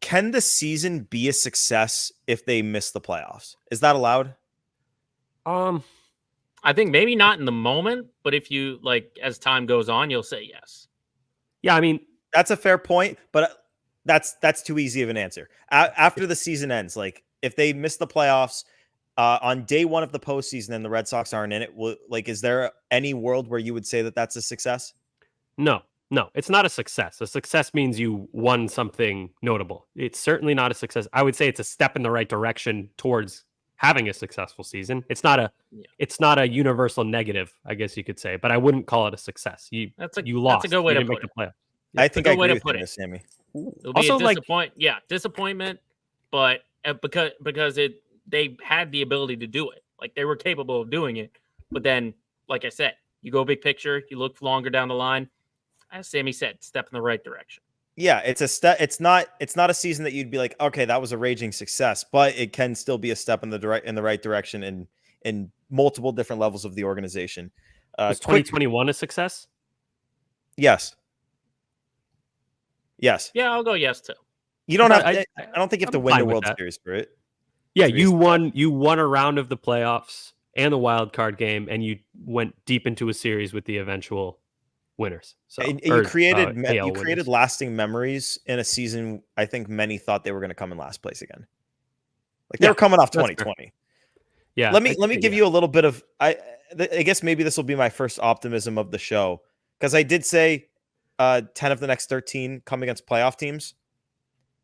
can the season be a success if they miss the playoffs? Is that allowed? I think maybe not in the moment, but if you like as time goes on, you'll say yes. Yeah, I mean, that's a fair point, but that's too easy of an answer. After the season ends, like if they miss the playoffs on day one of the postseason and the Red Sox aren't in it, is there any world where you would say that that's a success? No, it's not a success. A success means you won something notable. It's certainly not a success. I would say it's a step in the right direction towards having a successful season. It's not a universal negative, I guess you could say, but I wouldn't call it a success. You lost. That's a good way to put it. Yeah, I think I agree with you, Sammy. It'll be a disappointment, but because they had the ability to do it. Like they were capable of doing it, but then, like I said, you go big picture, you look longer down the line. As Sammy said, step in the right direction. Yeah, it's a step. It's not a season that you'd be like, okay, that was a raging success, but it can still be a step in the right direction in multiple different levels of the organization. Was 2021 a success? Yes. Yes. Yeah, I'll go yes too. You don't have. I don't think you have to win the World Series for it. Yeah, you won a round of the playoffs and the wild card game, and you went deep into a series with the eventual winners. So And you created AL winners. lasting memories in a season. I think many thought they were going to come in last place again. Like they were coming off 2020. Yeah. Let me give you a little bit of I guess maybe this will be my first optimism of the show, because I did say 10 of the next 13 come against playoff teams.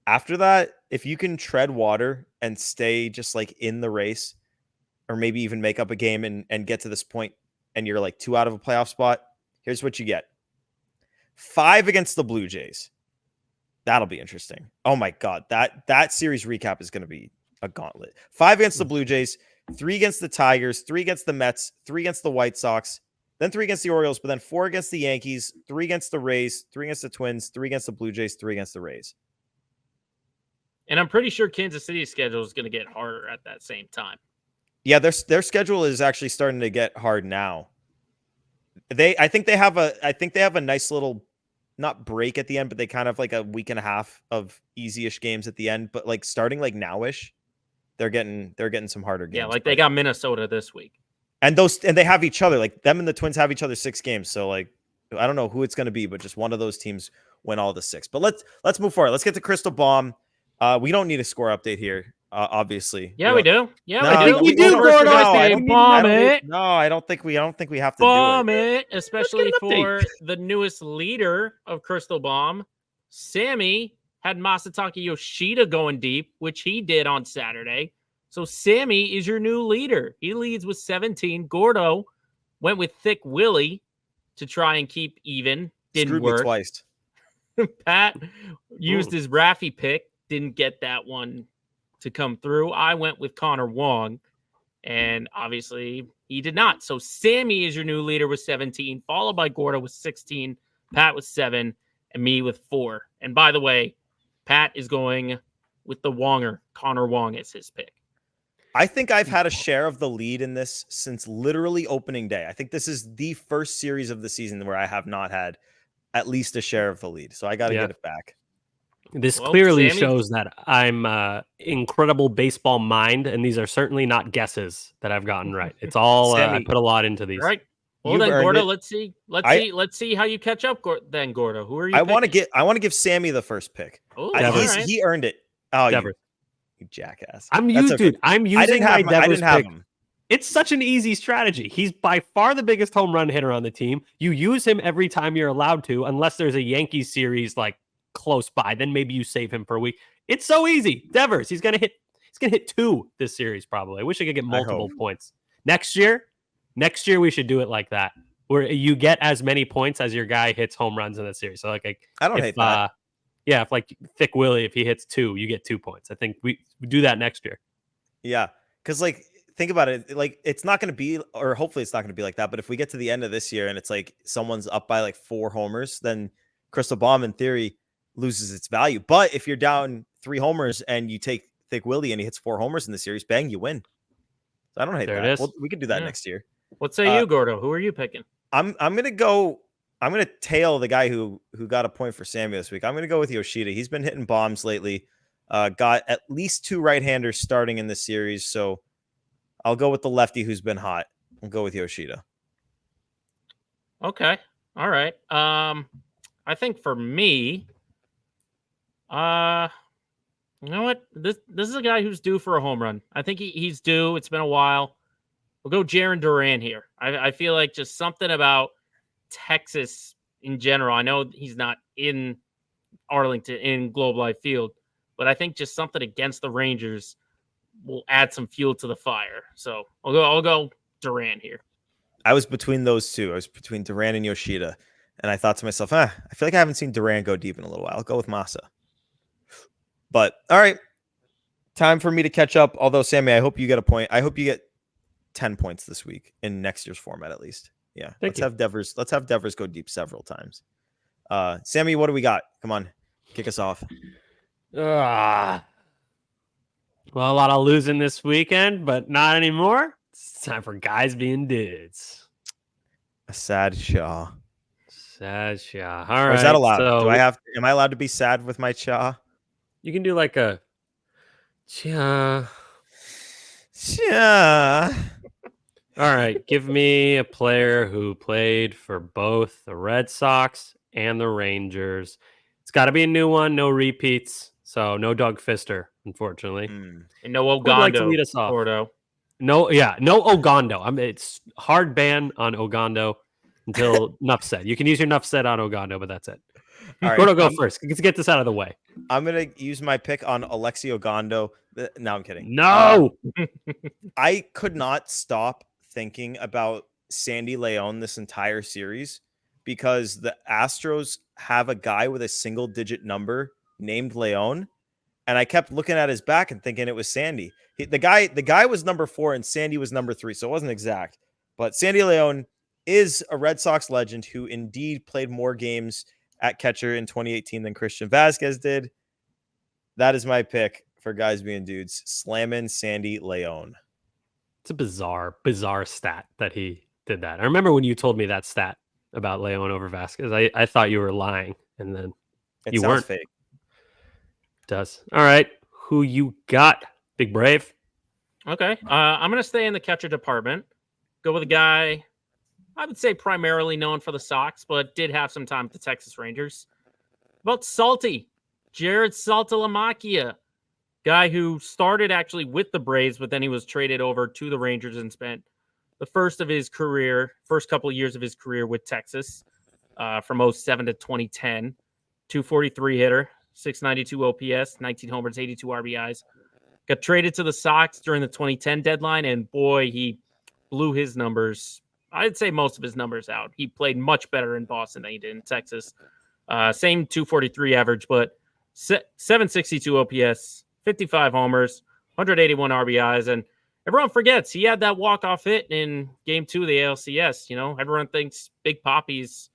After that, if you can tread water and stay just like in the race, or maybe even make up a game and get to this point and you're like 2 out of a playoff spot, here's what you get. 5 against the Blue Jays. That'll be interesting. Oh my God. That series recap is going to be a gauntlet. 5 against the Blue Jays, 3 against the Tigers, 3 against the Mets, 3 against the White Sox, then 3 against the Orioles, but then 4 against the Yankees, 3 against the Rays, 3 against the Twins, 3 against the Blue Jays, 3 against the Rays. And I'm pretty sure Kansas City's schedule is going to get harder at that same time. Yeah, their schedule is actually starting to get hard now. I think they have a nice little, not break at the end, but they kind of like a week and a half of easy-ish games at the end. But like starting like now-ish, they're getting some harder games. Yeah, like they got Minnesota this week. And they have each other. Like them and the Twins have each other 6 games. So like I don't know who it's going to be, but just one of those teams win all the 6. But let's move forward. Let's get to Crystal Bomb. We don't need a score update here, obviously. Yeah, we do. Yeah, No, we do. we do, Gordo. I don't think we have to Bomb do it. it, especially for the newest leader of Crystal Bomb. Sammy had Masataka Yoshida going deep, which he did on Saturday. So Sammy is your new leader. He leads with 17. Gordo went with Thick Willie to try and keep even. Didn't Screwed work. me twice. Pat used his Raffy pick. Didn't get that one to come through. I went with Connor Wong, and obviously he did not. So Sammy is your new leader with 17, followed by Gordo with 16, Pat with 7, and me with 4. And by the way, Pat is going with the Wonger. Connor Wong is his pick. I think I've had a share of the lead in this since literally opening day. I think this is the first series of the season where I have not had at least a share of the lead. So I got to get it back. This clearly shows that I'm incredible baseball mind, and these are certainly not guesses that I've gotten right. It's all I put a lot into these. All right. Well, then, Gordo, let's see how you catch up. Then, Gordo, who are you? I want to give Sammy the first pick. He earned it. Oh, Devers. You jackass! I'm using I didn't have him. It's such an easy strategy. He's by far the biggest home run hitter on the team. You use him every time you're allowed to, unless there's a Yankees series like close by. Then maybe you save him for a week. It's so easy. Devers, he's gonna hit 2 this series probably. I wish I could get multiple points. Next year we should do it like that, where you get as many points as your guy hits home runs in that series. So like I don't hate that. Yeah, if like Thick Willie, if he hits 2, you get 2 points. I think we do that next year. Yeah, because like think about it. Like it's not going to be, or hopefully it's not going to be like that. But if we get to the end of this year and it's like someone's up by like 4 homers, then Crystal Bomb in theory loses its value. But if you're down 3 homers and you take Thick Willie and he hits 4 homers in the series, bang, you win. So I don't hate that. We can do that next year. What say you, Gordo? Who are you picking? I'm gonna tail the guy who got a point for Sammy this week. I'm gonna go with Yoshida. He's been hitting bombs lately. Got at least 2 right-handers starting in this series, so I'll go with the lefty who's been hot. I'll go with Yoshida. Okay, all right. I think for me, you know what? This is a guy who's due for a home run. I think he's due. It's been a while. We'll go Jarren Duran here. I feel like just something about Texas in general. I know he's not in Arlington in Globe Life Field, but I think just something against the Rangers will add some fuel to the fire. So I'll go Duran here. I was between those two. I was between Duran and Yoshida, and I thought to myself, I feel like I haven't seen Duran go deep in a little while. I'll go with Masa. But all right, time for me to catch up. Although Sammy, I hope you get a point. I hope you get 10 points this week in next year's format at least. Yeah, let's have Devers go deep several times. Sammy, what do we got? Come on, kick us off. Well, a lot of losing this weekend, but not anymore. It's time for guys being dudes. A sad Shaw. Sad Shaw. All right. Or is that allowed? So, am I allowed to be sad with my Shaw? You can do like a Shaw. Shaw. All right, give me a player who played for both the Red Sox and the Rangers. It's got to be a new one, no repeats. So no Doug Fister, unfortunately. Mm. And no Who would like to Ogondo, lead us off? Gordo. No Ogondo. It's hard ban on Ogondo until enough said. You can use your enough said on Ogondo, but that's it. All right, Gordo, go first. Let's get this out of the way. I'm gonna use my pick on Alexi Ogando. No, I'm kidding. No. I could not stop thinking about Sandy Leon this entire series because the Astros have a guy with a single-digit number named Leon, and I kept looking at his back and thinking it was Sandy. The guy was number 4 and Sandy was number 3, so it wasn't exact. But Sandy Leon is a Red Sox legend who indeed played more games at catcher in 2018 than Christian Vasquez did. That is my pick for guys being dudes. Slamming Sandy Leon. It's a bizarre stat that he did that. I remember when you told me that stat about Leon over Vasquez. I thought you were lying, and then It you sounds weren't. fake. It does. All right. Who you got, Big Brave? Okay. I'm going to stay in the catcher department. Go with a guy, I would say primarily known for the Sox, but did have some time with the Texas Rangers. About Salty. Jared Saltalamacchia. Guy who started actually with the Braves, but then he was traded over to the Rangers and spent the first couple of years of his career with Texas from 07 to 2010. 243 hitter, 692 OPS, 19 homers, 82 RBIs. Got traded to the Sox during the 2010 deadline, and boy, he blew his numbers. I'd say most of his numbers out. He played much better in Boston than he did in Texas. Same 243 average, but 762 OPS, 55 homers, 181 RBIs, and everyone forgets he had that walk-off hit in Game 2 of the ALCS. You know, everyone thinks Big Poppy's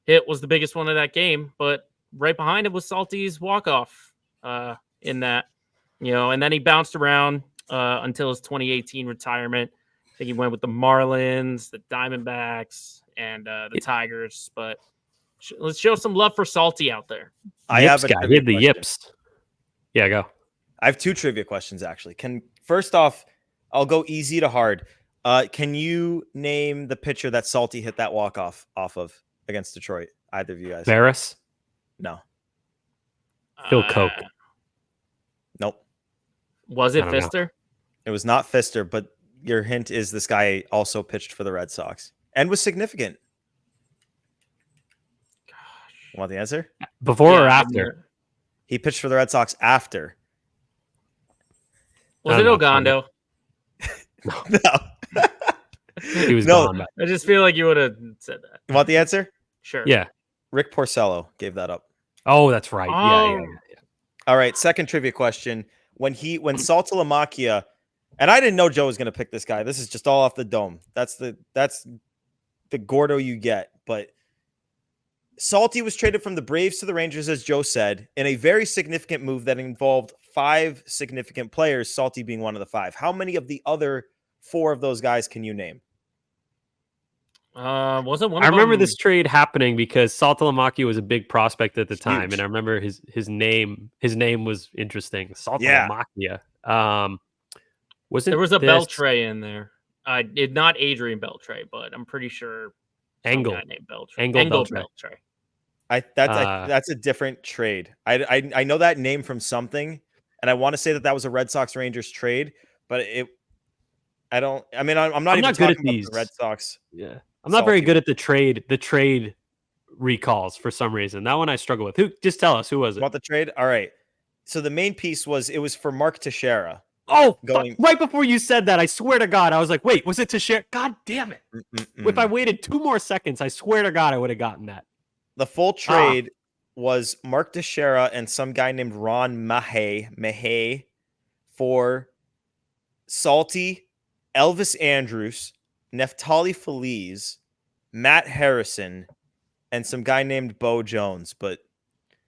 hit was the biggest one of that game, but right behind it was Salty's walk-off in that. You know, and then he bounced around until his 2018 retirement. I think he went with the Marlins, the Diamondbacks, and the Tigers. But let's show some love for Salty out there. I have a guy. He had the question. yips. Yeah, go. I have 2 trivia questions, actually. First off, I'll go easy to hard. Can you name the pitcher that Salty hit that walk-off off of against Detroit? Either of you guys? Barris? No. Phil Koch. Nope. Was it I don't know. Fister? It was not Fister, but your hint is this guy also pitched for the Red Sox and was significant. Gosh. Want the answer? Before or Yeah, after? He pitched for the Red Sox after. Was I it don't know. Ogondo? No. He was No. gone. But I just feel like you would have said that. You want the answer? Sure. yeah. Rick Porcello gave that up. Oh, that's right. Oh. Yeah. All right, second trivia question. When Saltalamacchia, and I didn't know Joe was going to pick this guy. This is just all off the dome. That's the Gordo you get. But Salty was traded from the Braves to the Rangers, as Joe said, in a very significant move that involved 5 significant players, Salty being one of the 5. How many of the other 4 of those guys can you name? Wasn't one I of remember them... this trade happening because Saltalamacchia was a big prospect at the time, Huge. and I remember his name was interesting. Yeah. Saltalamacchia. Wasn't There was a this Beltray in there. Not Adrian Beltray, but I'm pretty sure some Engel? guy named Beltray. Engel Beltray. That's a different trade. I know that name from something, and I want to say that was a Red Sox Rangers trade, but I'm not I'm even not good talking at about these. the Red Sox. Yeah, I'm not very Salty. good at the trade recalls for some reason. That one I struggle with. Just tell us, who was it? Want the trade? All right. So the main piece was for Mark Teixeira. Oh, Going- right before you said that, I swear to God, I was like, wait, was it Teixeira? God damn it. If I waited 2 more seconds, I swear to God, I would have gotten that. The full trade was Mark Teixeira and some guy named Ron Mahay for Salty, Elvis Andrus, Neftali Feliz, Matt Harrison, and some guy named Bo Jones. But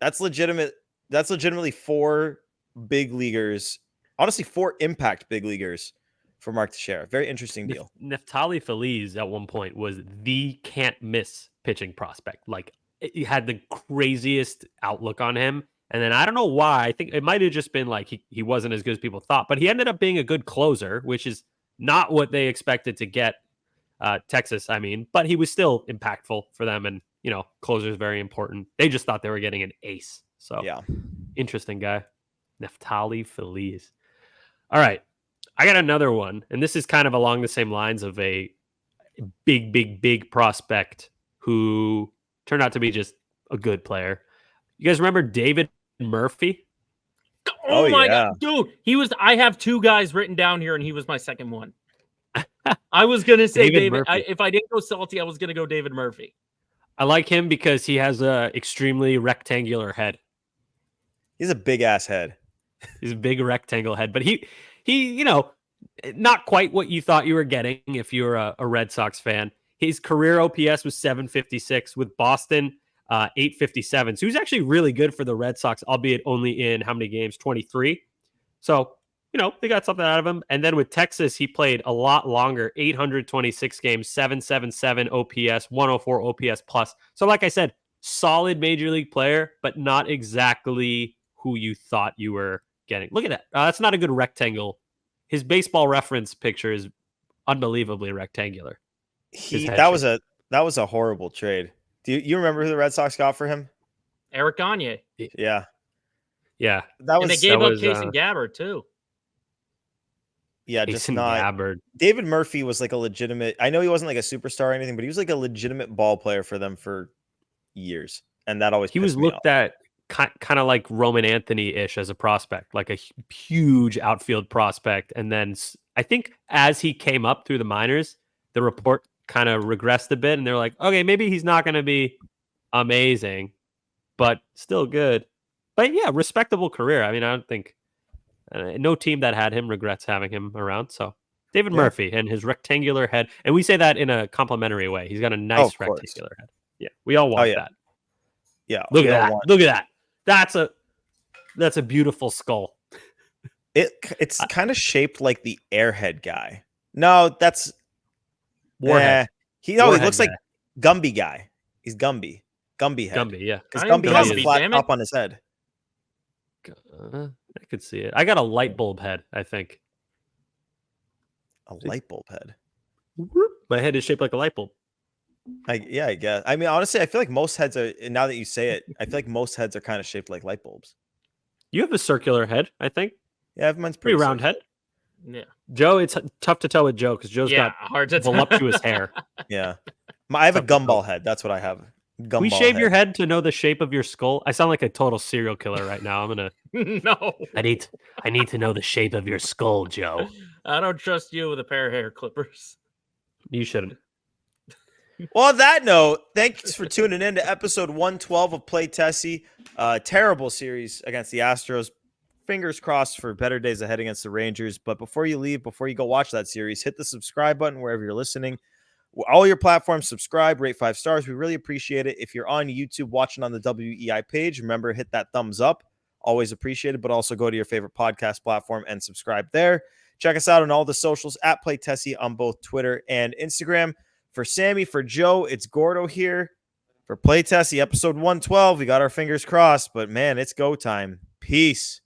that's legitimate. That's legitimately 4 big leaguers. Honestly, 4 impact big leaguers for Mark Teixeira. Very interesting deal. Neftali Feliz at one point was the can't miss pitching prospect. Like, he had the craziest outlook on him. And then I don't know why. I think it might have just been like he wasn't as good as people thought, but he ended up being a good closer, which is not what they expected to get Texas, I mean, but he was still impactful for them. And, closer is very important. They just thought they were getting an ace. So, Yeah. Interesting guy. Neftali Feliz. All right. I got another one. And this is kind of along the same lines of a big prospect who turned out to be just a good player. You guys remember David Murphy? Oh my God, dude. I have two guys written down here, and he was my second one. I was going to say David. If I didn't go Salty, I was going to go David Murphy. I like him because he has a extremely rectangular head. He's a big ass head. He's a big rectangle head, but he, not quite what you thought you were getting if you were a Red Sox fan. His career OPS was 756 with Boston, 857. So he was actually really good for the Red Sox, albeit only in how many games? 23. So, they got something out of him. And then with Texas, he played a lot longer, 826 games, 777 OPS, 104 OPS plus. So like I said, solid major league player, but not exactly who you thought you were getting. Look at that. That's not a good rectangle. His Baseball Reference picture is unbelievably rectangular. That was a horrible trade. Do you remember who the Red Sox got for him? Eric Gagne. Yeah. And they gave up Jason Gabbard too. Yeah, just not. Gabbard. David Murphy was like a legitimate. I know he wasn't like a superstar or anything, but he was like a legitimate ball player for them for years, and that always he was looked at kind of like Roman Anthony-ish as a prospect, like a huge outfield prospect. And then I think as he came up through the minors, the report kind of regressed a bit, and they're like, okay, maybe he's not going to be amazing, but still good. But yeah, respectable career. I mean, I don't think no team that had him regrets having him around. So David Murphy and his rectangular head, and we say that in a complimentary way. He's got a nice rectangular head. Yeah, we all want that. Yeah, look at that. Look at that. That's a beautiful skull. It's kind of shaped like the Airhead guy. No, that's Warhead. He looks like Gumby guy. He's Gumby head. Gumby, yeah. Because Gumby has a flat top on his head. I could see it. I got a light bulb head, I think. A light bulb head. My head is shaped like a light bulb. I guess. I mean, honestly, I feel like most heads are. Now that you say it, I feel like most heads are kind of shaped like light bulbs. You have a circular head, I think. Yeah, mine's pretty round head. Yeah, Joe, it's tough to tell with Joe because Joe's got hard to voluptuous hair. Yeah, I have a gumball head. That's what I have. Can we shave your head to know the shape of your skull? I sound like a total serial killer right now. I'm gonna. No. I need to know the shape of your skull, Joe. I don't trust you with a pair of hair clippers. You shouldn't. Well, on that note, thanks for tuning in to episode 112 of Play Tessie. Terrible series against the Astros. Fingers crossed for better days ahead against the Rangers. But before you leave, before you go watch that series, hit the subscribe button wherever you're listening. All your platforms, subscribe, rate 5 stars. We really appreciate it. If you're on YouTube watching on the WEI page, remember, hit that thumbs up. Always appreciated, but also go to your favorite podcast platform and subscribe there. Check us out on all the socials at Play Tessie on both Twitter and Instagram. For Sammy, for Joe, it's Gordo here. For Play Tessie, episode 112, we got our fingers crossed, but man, it's go time. Peace.